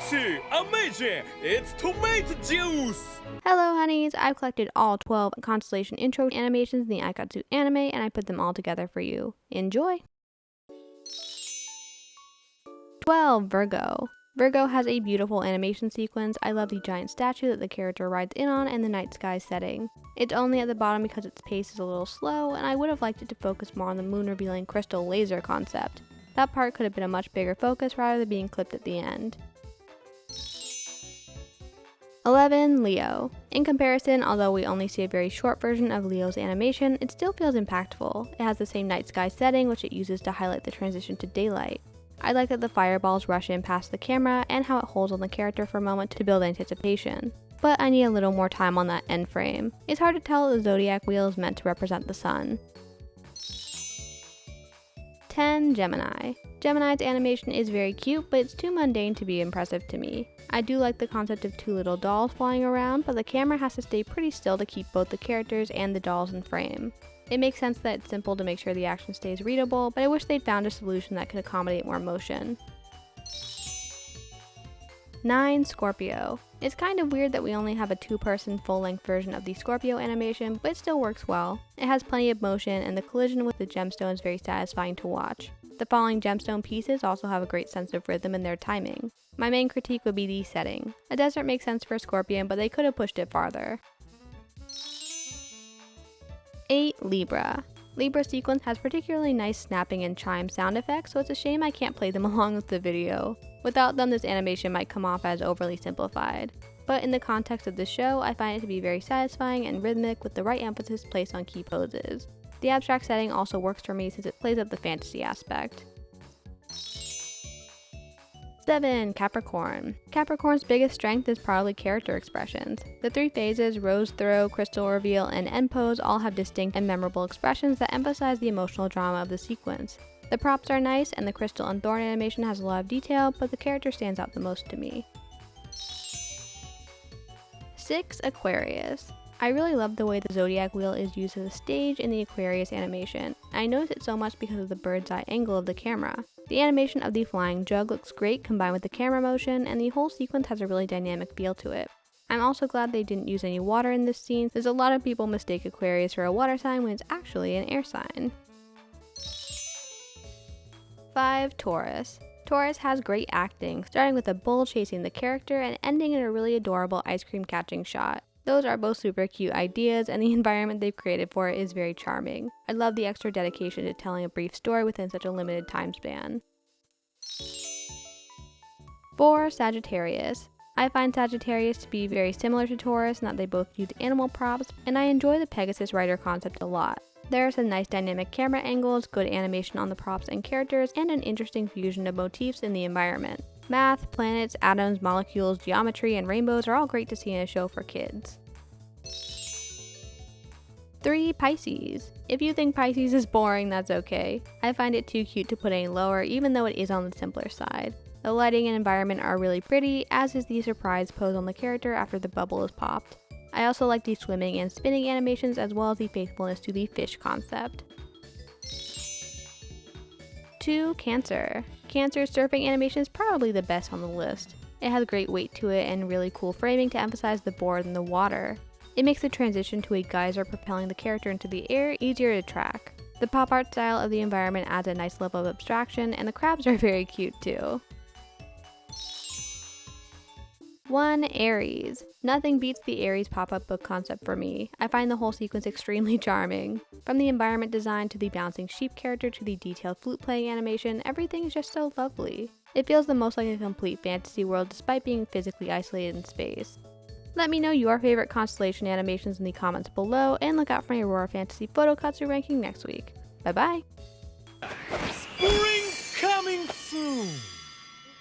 Fishy! Amazing! It's tomato juice! Hello honeys, I've collected all 12 Constellation intro animations in the Aikatsu anime and I put them all together for you. Enjoy! 12. Virgo. Virgo has a beautiful animation sequence. I love the giant statue that the character rides in on and the night sky setting. It's only at the bottom because its pace is a little slow and I would have liked it to focus more on the moon revealing crystal laser concept. That part could have been a much bigger focus rather than being clipped at the end. 11. Leo. In comparison, although we only see a very short version of Leo's animation, it still feels impactful. It has the same night sky setting which it uses to highlight the transition to daylight. I like that the fireballs rush in past the camera and how it holds on the character for a moment to build anticipation. But I need a little more time on that end frame. It's hard to tell that the zodiac wheel is meant to represent the sun. 10. Gemini. Gemini's animation is very cute, but it's too mundane to be impressive to me. I do like the concept of two little dolls flying around, but the camera has to stay pretty still to keep both the characters and the dolls in frame. It makes sense that it's simple to make sure the action stays readable, but I wish they'd found a solution that could accommodate more motion. 9. Scorpio. It's kind of weird that we only have a two-person full-length version of the Scorpio animation, but it still works well. It has plenty of motion, and the collision with the gemstone is very satisfying to watch. The falling gemstone pieces also have a great sense of rhythm in their timing. My main critique would be the setting. A desert makes sense for a scorpion, but they could have pushed it farther. 8. Libra. Libra's sequence has particularly nice snapping and chime sound effects, so it's a shame I can't play them along with the video. Without them, this animation might come off as overly simplified. But in the context of the show, I find it to be very satisfying and rhythmic with the right emphasis placed on key poses. The abstract setting also works for me since it plays up the fantasy aspect. 7. Capricorn. Capricorn's biggest strength is probably character expressions. The three phases, rose throw, crystal reveal, and end pose all have distinct and memorable expressions that emphasize the emotional drama of the sequence. The props are nice and the crystal and thorn animation has a lot of detail, but the character stands out the most to me. 6. Aquarius. I really love the way the zodiac wheel is used as a stage in the Aquarius animation. I notice it so much because of the bird's eye angle of the camera. The animation of the flying jug looks great combined with the camera motion, and the whole sequence has a really dynamic feel to it. I'm also glad they didn't use any water in this scene, since a lot of people mistake Aquarius for a water sign when it's actually an air sign. 5. Taurus. Taurus has great acting, starting with a bull chasing the character and ending in a really adorable ice cream catching shot. Those are both super cute ideas, and the environment they've created for it is very charming. I love the extra dedication to telling a brief story within such a limited time span. 4. Sagittarius. I find Sagittarius to be very similar to Taurus in that they both use animal props, and I enjoy the Pegasus rider concept a lot. There are some nice dynamic camera angles, good animation on the props and characters, and an interesting fusion of motifs in the environment. Math, planets, atoms, molecules, geometry, and rainbows are all great to see in a show for kids. 3. Pisces. If you think Pisces is boring, that's okay. I find it too cute to put any lower, even though it is on the simpler side. The lighting and environment are really pretty, as is the surprise pose on the character after the bubble is popped. I also like the swimming and spinning animations as well as the faithfulness to the fish concept. 2. Cancer. Cancer's surfing animation is probably the best on the list. It has great weight to it and really cool framing to emphasize the board and the water. It makes the transition to a geyser propelling the character into the air easier to track. The pop art style of the environment adds a nice level of abstraction, and the crabs are very cute too. 1. Aries. Nothing beats the Aries pop-up book concept for me. I find the whole sequence extremely charming. From the environment design to the bouncing sheep character to the detailed flute playing animation, everything is just so lovely. It feels the most like a complete fantasy world despite being physically isolated in space. Let me know your favorite Constellation animations in the comments below, and look out for my Aurora Fantasy Photokatsu ranking next week. Bye bye! Spring coming soon!